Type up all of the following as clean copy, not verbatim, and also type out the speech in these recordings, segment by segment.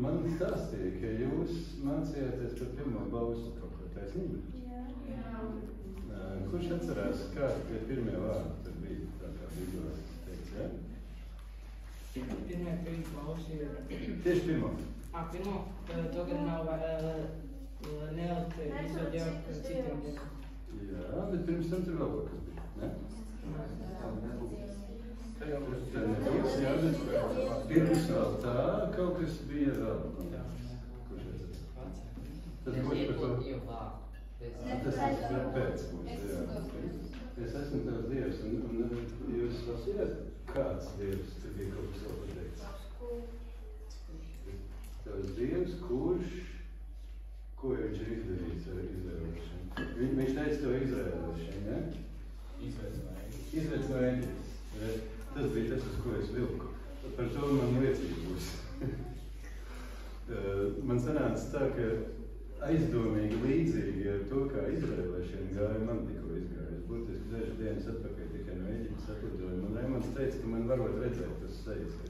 man stāstīja, ka jūs mācījāties par pirmo baustu kaut ko taisnību. Jā. Kurš atcerās, kādi tie pirmie vārdi tad bija, tā kā Bībelē teica, ja? Pirmie bausti ir... Tieši pirmo. Pirmo? Tagad nav nelikt visu dievu, kas citiem dievu. Jā, bet pirms tam tur vēl kaut kas bija, ne? Jā, bet pirms vēl tā kaut kas bija vēl. Kurš atcerās? Tas būs par to. Tas ir pēc mums, jā. Es esmu tavs Dievs, un jūs lasījāt, kāds Dievs te bija kaut kas vēl pateikts? Tavs Dievs, kurš, ko viņš ir izdarījis ar izvēlēšanu? Viņš teica to izvēlēšanu, ja? Izvēc no Eģiptes. Tas bija tas, uz ko es vilku. Par to man liecība būs. Man sanāca tā, ka aizdomīgi līdzīgi ar to, kā izrēlēšana gāja, man tikko izgāja. Es būtiski dažas dienas atpakaļ tikai no Eģiptes atlidoju. Man Raimonds teica, ka man varot redzēt tas sejas, ka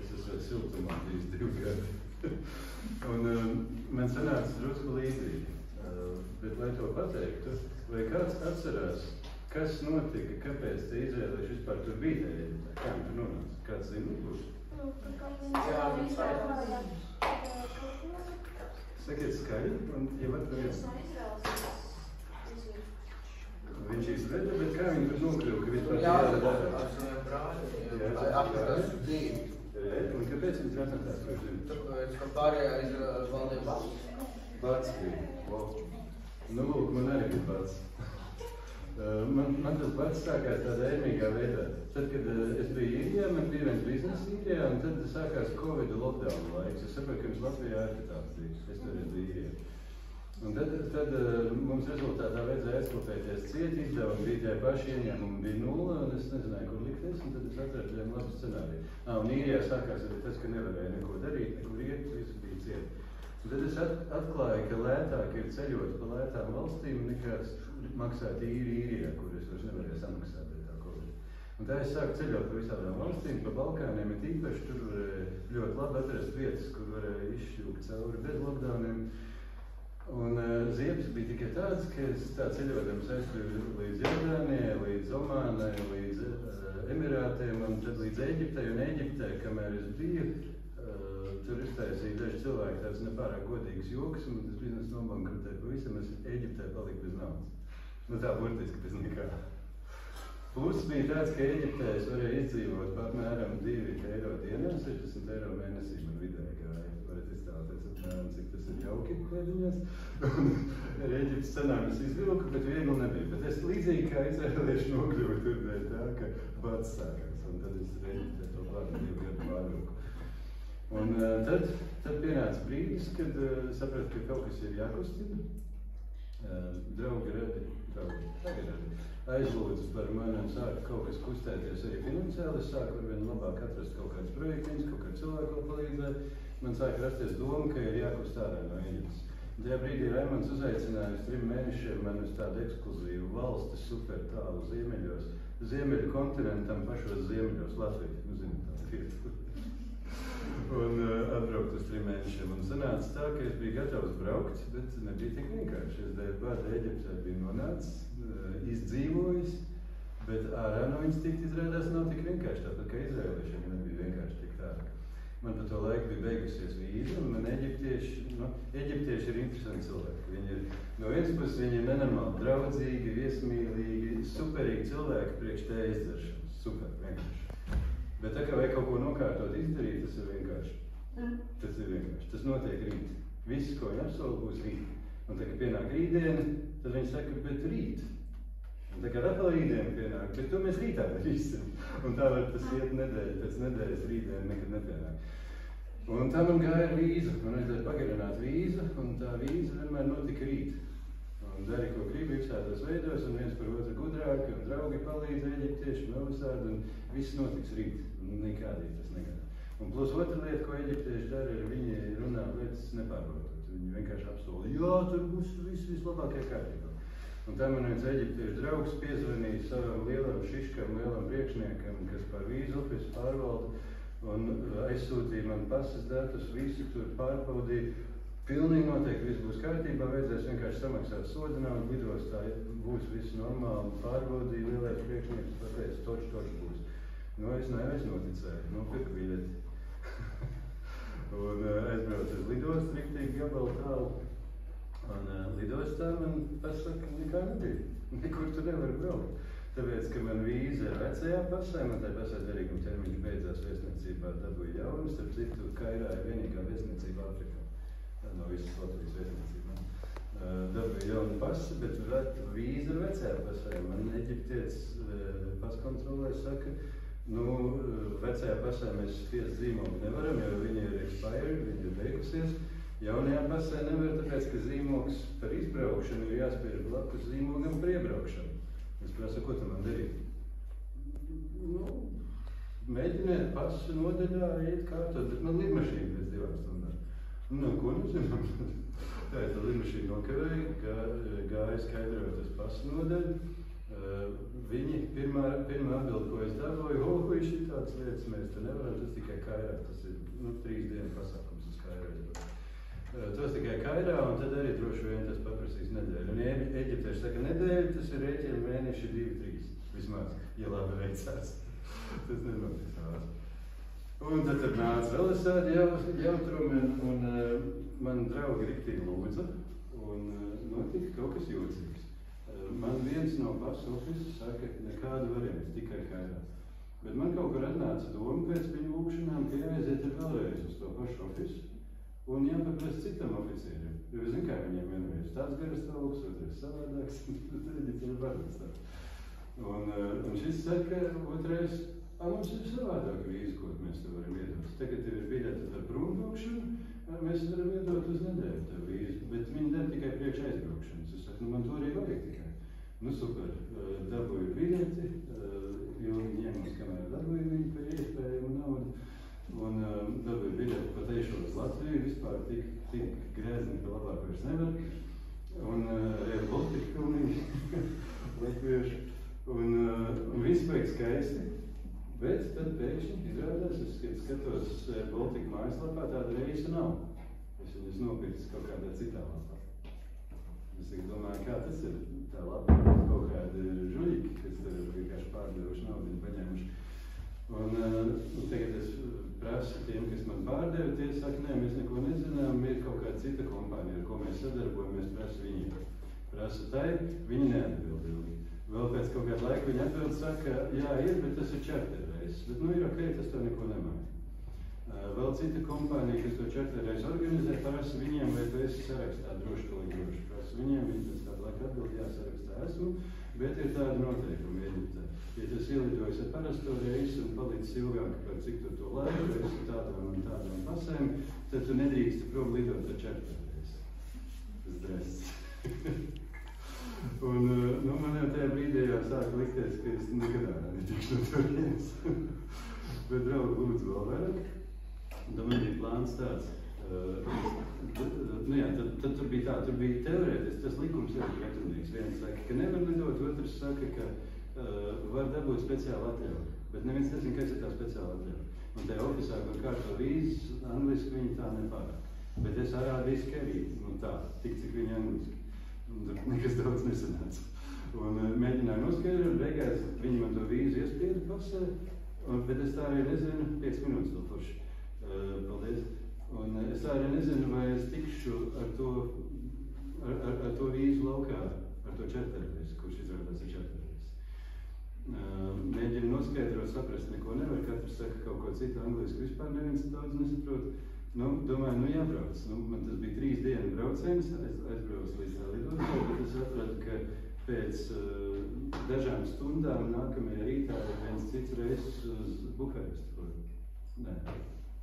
es esmu siltumā bijis 2 gadi. Un man sanāca drusku līdzīgi. Bet, lai to pateiktu, vai kāds atcerās, kas notika, kāpēc te izrēlēši vispār tur bija tajā Eģiptē? Kā viņi tur nonāca? Kāds zina būs? Sakiet skaļi, un ja var to viņš izveda, bet kā viņi tur nokļuva, ka vispār un kāpēc viņi tur atnācās? Tāpēc, ka pārējā Izraēlas valdīja Bats. Bats bija. Nu, lūk, man arī bija Bats. Man tas Bats sākās tādā ēmīgā veidā. Tad, kad es biju Īrijā, man bija viens biznesa Īrijā, un tad sākās Covid lockdown laiks. Es saprotu, ka jums Latvijā arī tāds bija. Es toreiz biju Īrijā. Un tad mums rezultātā vajadzēja aizklopēties ciet, izdevumi bija tie paši, ieņēmumi bija 0, un es nezināju, kur likties, un tad es atradu viņam labu scenāriju. Un Īrijā sākās arī tas, ka nevarēja neko darīt, nekur iet, visu bija ciet. Un tad es atklāju, ka lētāk ir ceļot pa lētām valstīm nekā maksāt Īrijā, kur es vairs nevarēju samaksāt pēc tā Covid. Un tā es sāku ceļot pa visādām valstīm, pa Balkāniem, bet īpaši tur varēja ļoti labi atrast vietas, kur varēja izšķūkt cauri bez lockdowniem. Un ziepes bija tikai tāds, ka es tā ceļodams aizskrēju līdz Jordānijai, līdz Omānai, līdz Emirātiem un tad līdz Eģiptei. Un Eģiptē, kamēr es biju, tur iztaisīja daži cilvēki tāds nepārāk godīgs joks, un tas bizness nobankrutēja pavisam, es Eģiptē paliku bez naudas. Nu tā burtiski bez nekā. Plus bija tāds, ka Eģiptē es varēju izdzīvot apmēram 2 eiro dienā, 60 eiro mēnesī man vidēji gāja. Varat iztēloties apmēram, cik tas ir jauki pēdiņās. Ar Eģiptes cenām es izvilku, bet viegli nebija. Bet es līdzīgi kā izrēlēšu nokļuvu tur dēļ tā, ka Bats sākās. Un tad es Eģiptē to plānu 2 gadu pārvilku. Un tad pienāca brīdis, kad sapratu, ka kaut kas ir jākustina. Draugi aizlūdzu par mani un sāka kaut kas kustēties arī finansiāli. Es sāku arvien labāk atrast kaut kāds projektiņš, kaut kāds cilvēku palīdzēt. Man sāka rasties doma, ka ir jākust ārā no Eģiptes. Tajā brīdī Raimonds uzaicināja uz 3 mēnešiem man uz tādu ekskluzīvu valsti super tālu ziemeļos. Ziemeļu kontinentam pašos ziemeļos Latviju. Nu, zinu, tāda vieta. Un atbraukt uz 3 mēnešiem. Un sanāca tā, ka es biju gatavs braukt, bet nebija tik vienkārši. Es dēļ bāda Eģiptē biju nonācis, izdzīvojis, bet ārā no viņas tikt izrādās nav tik vienkārši, tāpat kā izrēlēšana nebija vienkārši tik tā. Man pa to laiku bija beigusies vīza, un man eģiptieši ir interesanti cilvēki. Viņi ir, no vienas puses viņi ir nenormāli draudzīgi, viesmīlīgi, superīgi cilvēki priekš tēja izdzeršanas. Super, vienkārši. Bet tā kā vajag kaut ko nokārtot izdarīt, tas ir vienkārši. Tas ir vienkārši. Tas notiek rīt. Viss, ko viņi apsola, būs rīt. Un tā, kad pienāk rītdiena, tad viņi saka, bet rīt. Un tā kā atkal rītdiena pienāk, bet to mēs rītā darīsim. Un tā var tas iet nedēļa, pēc nedēļas rītdiena nekad nepienāk. Un tā man gāja ar vīzu. Man vajadzēja pagarināt vīzu, un tā vīza vienmēr notika rīt. Un dari, ko gribi, visādos veidos, un viens par otru gudrāki, un draugi palīdz eģiptieši, vēl visādi, un viss notiks rīt. Un nekādīgi tas negāja. Un plus otra lieta, ko eģiptieši dara, ir viņi runā lietas nepārprotot. Viņi vienkārši apsola, jā, tur būs vislabākajā kārtībā. Un tā man viens eģiptiešu draugs piezvanīja savam lielam šiškam, lielam priekšniekam, kas par vīzu ofisu pārvalda, Un aizsūtīja man pasas datus, visu tur pārbaudīja. Pilnīgi noteikti viss būs kārtībā, vajadzēs vienkārši samaksāt sodu naudu, lidostā būs viss normāli, pārbaudīja, lielais priekšnieks pateica, toč būs. Nu, es noticēju, nopirku biļeti. Un aizbraucu uz lidostu, riktīgi gabalu tālu. Un lidostā man pasaka, nekā nebija. Nekur tu nevar braukt. Tāpēc, ka man vīza vecajā pasē, man tā pasē derīguma termiņš beidzās vēstniecībā, dabūja jaunu, starp citu, Kairā ir vienīgā vēstniecība Āfrikā. No visas Latvijas vēstniecībām. Dabūja jaunu pasi, bet vīza ir vecajā pasē. Man eģiptietis paskontrolē saka, vecajā pasē mēs spiest zīmogu nevaram, jo viņi ir expired, viņi ir beigusies. Jaunajā pasē nevar, tāpēc, ka zīmogs par izbraukšanu ir jāspiež blakus zīmogam par iebraukšanu. Es prasu, ko tu man darīt? Mēģiniet pasu nodaļā iet kārtot, bet man lidmašīna pēc 2 stundām. Ko nezinām? Tā ir tā lidmašīna nokavēja, gāja skaidrot uz pasu nodaļu. Viņi pirmā atbildi, ko es dabūju, šitādas lietas mēs te nevaram, tas tikai Kairā, tas ir 3 dienu pasākums uz Kairā. Tas tikai Kairā, un tad arī droši vien tas paprasīs nedēļu. Un eģiptieši saka, nedēļu, tas ir rēķina mēneši 2-3, vismaz, ja labi veicās. Tas nenotiks ātri. Un tad tur nāca vēl es tādi jautrumi, un man draugi riktīgi lūdza, un notika kaut kas jocīgs. Man viens no pasu ofisa saka, nekādu variantu, tikai Kairā. Bet man kaut kur atnāca doma pēc viņu lūkšanām, ka jāaiziet vēlreiz uz to pašu ofisu. Un jāpaprast citam oficierim, jo es zinu, kā viņiem vienreiz tāds garastāvoklis, otrais savādāks, tad ir varbūt tā. Un šis saka, otrais, mums ir savādāk vīzu, ko mēs te varam iedot. Tagad tev ir biļete par prombraukšanu, mēs varam iedot uz nedēļu tev vīzu, bet viņi der tikai priekš aizbraukšanas. Es saku, man to arī vajag tikai. Super, dabūju biļeti, ilgi ņēmums, kamēr dabūju viņu par iespējumu naudu. Un dabūju biļeti pat ejušo uz Latviju, vispār tik grēzni, ka labāk vairs nevar. Un Rail Baltica pilnīgi latvieši. Un viss beig skaisti, bet tad pēkšņi izrādās, es skatos Rail Baltica mājaslapā, tāda reisa nav. Es viņus nopircis kaut kādā citā lapā. Es domāju, kā tas ir tā lapa, kaut kādi žuļiki, kas tur vienkārši pārdevuši naudu paņēmuši. Un tagad es prasu tiem, kas man pārdeva, tie saka, nē, mēs neko nezinām, ir kaut kāda cita kompānija, ar ko mēs sadarbojamies, prasu viņiem. Prasu tai, viņi neatbildīgi. Vēl pēc kaut kāda laika viņi atbild, saka, jā, ir, bet tas ir čarterreis. Bet ir ok, tas to neko nemāk. Vēl cita kompānija, kas to čarterreis organizē, prasa viņiem, vai tu esi sarakstā droši to droši. Prasu viņiem, viņi pēc kāda laika atbild, jā, sarakstā esmu, bet ir tāda noteikuma Eģiptē. Ja tas ielidojas ar parasto reisu un palicis ilgāk par cik tu to laiku, esi tādām un tādām pasēm, tad tu nedrīksti prom lidot ar čarterreisu. Tas dress. Un man jau tajā brīdī jau sāka likties, ka es nekadā netikšu no turienes. Bet draugi lūdzu vēl vairāk. Tad man bija plāns tāds. Tad tur bija tā, tur bija teorētiski, tas likums ir pretrunīgs. Viens saka, ka nevar lidot, otrs saka, ka var dabūt speciālu atļauju. Bet neviens nezin, kas ir tā speciāla atļauja. Un tajā ofisā, kur kārto vīzes, angliski viņi tā nepārāk. Bet es arābiski arī, tā, tik cik viņi angliski. Un tur nekas daudz nesanāca. Un mēģināju noskaidrot, beigās viņi man to vīzu iespieda pasē, bet es tā arī nezinu, 5 minūtes vēl forši. Paldies. Un es tā arī nezinu, vai es tikšu ar to vīzu laukā, ar to čarterreisu, kurš izrādās ir čarterreisu. Mēģinu noskaidrot, saprast, neko nevar, katrs saka kaut ko citu angliski, vispār neviens daudz nesaprot. Domāju, jābrauc. Man tas bija 3 dienu brauciens, aizbraucu līdz tā lidostā, bet es atradu, ka pēc dažām stundām nākamajā rītā ir viens cits reiss uz Bukarestu. Nē,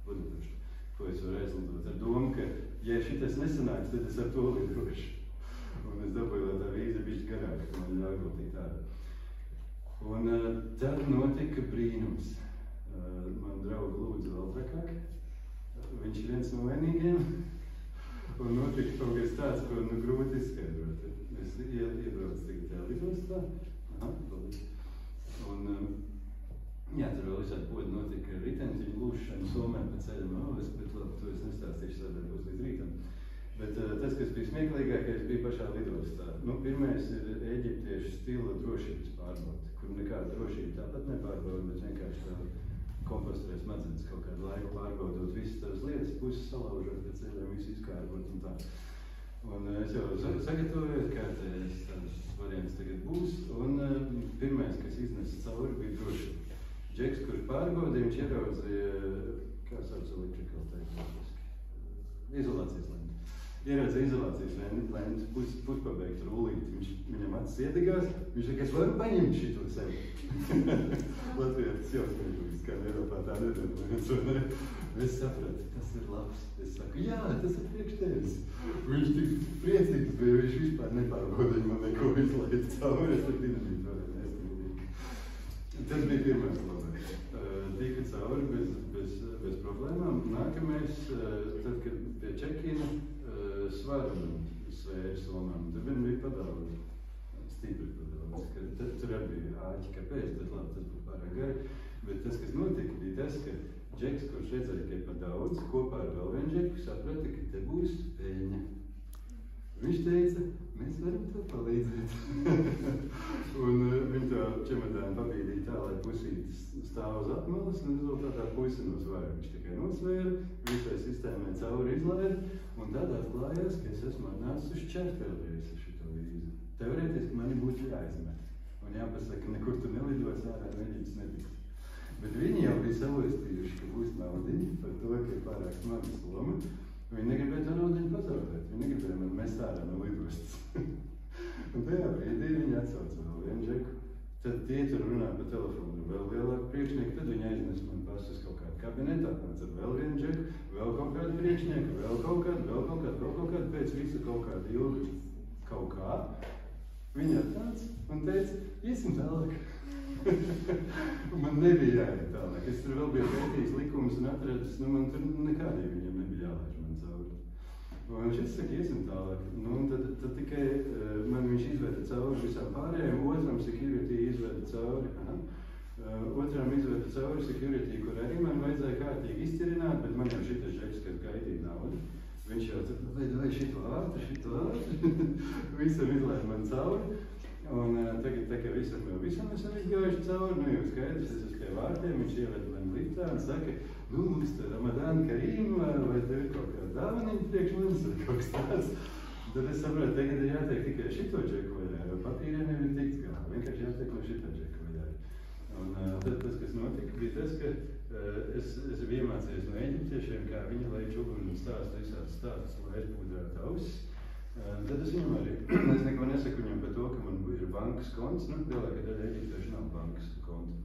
Budapestu. Ko es varu aizlidot ar domu, ka, ja šitas nesanāks, tad es ar to lidošu. Un es dabūju, lai tā vīza bišķi garāka, ka man ļauj būt tik tāda. Un tad notika brīnums. Man draugi lūdza vēl trakāk. Viņš ir viens no vainīgiem. Un notika kaut kas tāds, ko grūti izskaidrot. Es iebraucu tagad tajā lidostā. Paldies. Un, tur vēl visādi podi notika riteņtiņu lūšana. nu, pirmais ir eģiptiešu stila drošības pārbaude, kur nekāda drošība tāpat nepārbauda, bet vienkārši tā kompostē smadzenes kaut kādu laiku pārbaudot visas tās lietas, puses salaužot, pēc ceļiem visu izkārbot un tā. Un es jau sagatavojos, kārtējais tāds variants tagad būs, un pirmais, kas iznesa cauri, bija drošība. Džeks, kurš pārbaudīja, viņš ieraudzīja, kā sauc electrical tape, izolācijas lenti. Ieraudzīja izolācijas lenti, puspabeigtu rullīti. Viņam acis iedegās, viņš teica, es varu paņemt šito sevi. Latvijas jau smieklīgs, kā Eiropā tā nedara. Es sapratu, tas ir labs. Es saku, jā, tas ir priekš tevis. Viņš tik priecīgs bija, viņš vispār nepārbaudīja man neko izlaid cauri, es ar dinamītu varēju neskatīt. Tas bija pirmais labais. Tika cauri bez problēmām. Nākamais, tad, kad pie check-ina svaru svēru somām, tad vien bija padaudz, stipri padaudz. Tur arī bija āķi, kāpēc, tad labi, tas būtu pārāk gari. Bet tas, kas notika, bija tas, ka Džeks, kurš redzēja, ka ir pa daudz, kopā ar vēl vienu Džeku, saprata, ka te būs peļņa. Viņš teica, mēs varam tev palīdzēt. Un viņi tā čemodānu pabīdīja tā, lai pusītis stāv uz apmalas, un rezultātā pusi no svara. Viņš tikai nosvēra, visai sistēmai cauri izlaida, un tad atklājās, ka es esmu atnācis uz Čertelvies ar šito vīzu. Teorētiski mani būtu jāizmet. Un jāpasaka, ka nekur tu nelidos ārā, neģis netiks. Bet viņi jau bija savostījuši, ka būs naudiņi par to, ka ir pārāk smaga soma. Viņi negribēja to naudiņu pazaudēt. Viņi negribēja man mest ārā no lidostas. Un tajā brīdī viņi atsauca vēl vienu Džeku. Tad tie tur runā pa telefonu vēl lielāku priekšnieku, tad viņi aiznes man pasu uz kaut kādu kabinetu, atnāca ar vēl vienu Džeku, vēl kaut kādu priekšnieku, vēl kaut kādu, pēc visu kaut kādu ilgu kaut kā. Viņi atnāca un teica, iesim tālāk. Man nebija jāiet tālāk. Es tur vēl biju pētījis likumus un atradis, man tur nekādiem viņiem nebija jālaiž man cauri. Un šis saka, iesim tālāk. Un tad tikai man viņš izveda cauri visām pārējiem, otram security izveda cauri. Otram izveda cauri security, kur arī man vajadzēja kārtīgi izcirināt, bet man jau šitas Džeks, kas gaidīja naudu. Viņš jau vai šito ātri. Visam izlaid man cauri. Un tagad, tā kā visam esam izgājuši cauri, nu jau skaidrs, es uz tie vārtiem, viņš ieved man liftā un saka, nu, mums te Ramadāna Karīm, vai tev ir kaut kāda dāvaniņa priekš mums, vai kaut kas tāds. Tad es saprotu, tagad ir jātiek tikai šito Džeku vaļā, jo papīriem jau ir tikts galā, vienkārši jātiek no šito Džeku vaļā. Un tad tas, kas notika, bija tas, ka es biju iemācījies no eģiptiešiem, kā viņi lai čuguni un stāstu visādas stāstus, lai aizpūdētu ausis. Tad es viņam arī, es neko nesaku viņam par to, ka man ir bankas konts, nu, lielākā daļa eģiptieši nav bankas konta,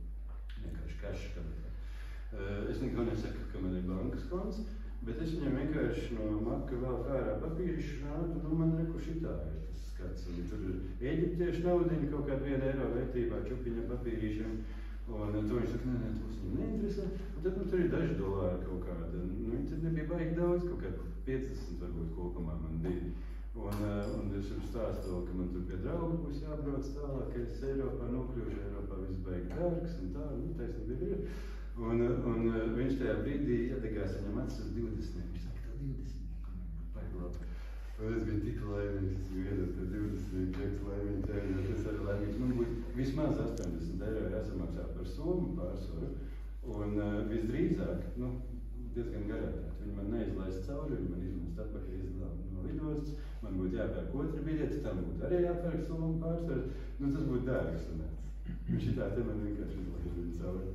vienkārši kašs kabatā. Es neko nesaku, ka man ir bankas konts, bet es viņam vienkārši no maka vēl ārā papīrišu rādu, nu, man reku šitā ir tas skats. Un tur ir eģiptieši naudiņi kaut kādu 1 eiro vērtībā čupiņa papīrišiem, un to viņš saka, nē, tos viņam neinteresē. Un tad, nu, tur ir daži dolāri kaut kāda, nu, tad nebija baigi daudz, kaut kāda 50 varbūt kopumā man bija. Un es jums stāstu, ka man tur pie drauga būs jābrauc tālāk, ka es Eiropā nokļūšu, Eiropā viss baigi dārgs un tā, nu, taisnība ir. Un viņš tajā brīdī iedegās viņam acis uz 20. Viņš saka, tev 20, ko man būtu baigi labi. Un es biju tik laimīgs, es biju iedot pie 20, Džeks laimīgi tēļot, es arī laimīgs. Man būtu vismaz 80 eiro jāsamaksā par somu pārsvaru. Un visdrīzāk, nu, diezgan garantēti. Viņi man neizlaist cauri, viņi man izmest atpakaļ no lidostas. Man būtu jāpērk otru biļeti, tam būtu arī jāpērk somu pārsvaru. Nu, tas būtu dārgs sanāca. Un šitā te man vienkārši izlaiž viņu cauri.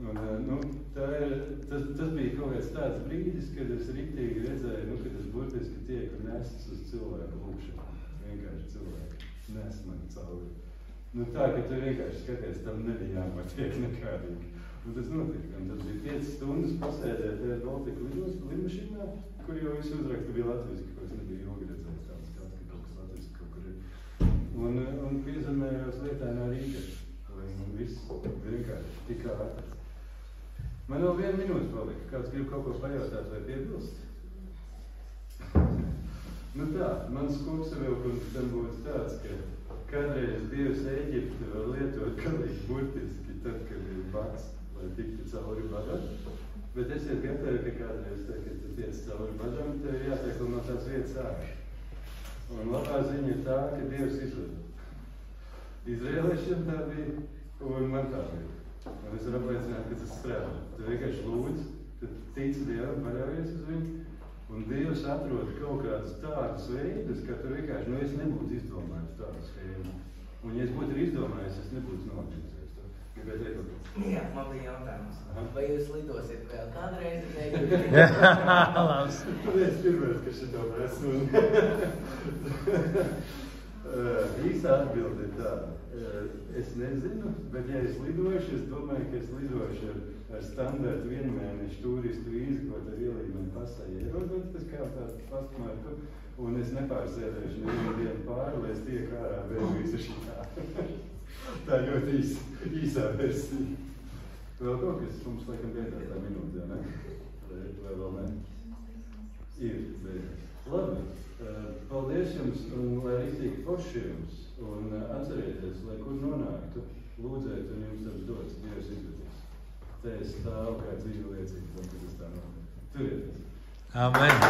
Un, nu, tas bija kaut kāds tāds brīdis, kad es riktīgi redzēju, nu, kad es burtiski tiek un nesis uz cilvēku lūkšanu. Vienkārši cilvēku nes man cauri. Nu, tā, ka tu vienkārši skaties, tam nebija jānotiek nekādīgi. Un tas notika, un tas bija 5 stundas pasēdēt Air Baltica lidmašīnā, kur jau visu uzrakstu bija latviski, ko es nebiju ilgi redzējis tāds kāds, ka kaut kas latviski kaut kur ir. Un piezemējos lietainā Rīgā, un viss vienkārši tikā ātrs. Man vēl 1 minūte palika, kāds grib kaut ko pajautāt vai piebilst? Nu tā, mans kopsavilkums tam būtu tāds, ka kādreiz Dievs Eģipti var lietot galīgi burtiski tad, kad ir bats, lai tiktu cauri badam. Bet esiet gatavi, ka kādreiz, kad tu tiec cauri badam, tev jātiek no tās vietas ārā. Un labā ziņa ir tā, ka Dievs izved. Izrēliešiem tā bija, un man tā bija. Un es varu apliecināt, ka tas strādā. Tu vienkārši lūdz, tu tici Dievam, paļaujies uz viņu, un Dievs atrod kaut kādus tādus veidus, ka tu vienkārši, es nebūtu izdomājis tādu schēmu. Un ja es būtu izdomājis, es nebūtu noorganizējis. Gribētu teikt, ka... Jā, man bija jautājums. Vai jūs lidosiet vēl kādreiz? Labs. Tad es pirmais, ka šito esmu. Īsa atbilde ir tāda. Es nezinu, bet ja es lidošu, es domāju, ka es lidošu ar standartu vienmēnešu turistu vīzu, ko te ielīd man pasā ierodot, tas kā tādu pastmarku, un es nepārsēdēšu nevienu dienu pāri, lai es tiek ārā bez visu šitā. Tā ļoti īsā versija. Vēl kaut kas mums laikam beidzās tā minūte, ne? Vai vēl ne? Ir beidzās. Labi. Paldies jums un lai rīktīgi forši jums. Un atcerieties, lai kur nonāktu, lūdzēt un jums tas dots, Dievs izvedīs. Te es stāvu kā dzīvu liecību, un tas tā notiek. Turieties. Amen.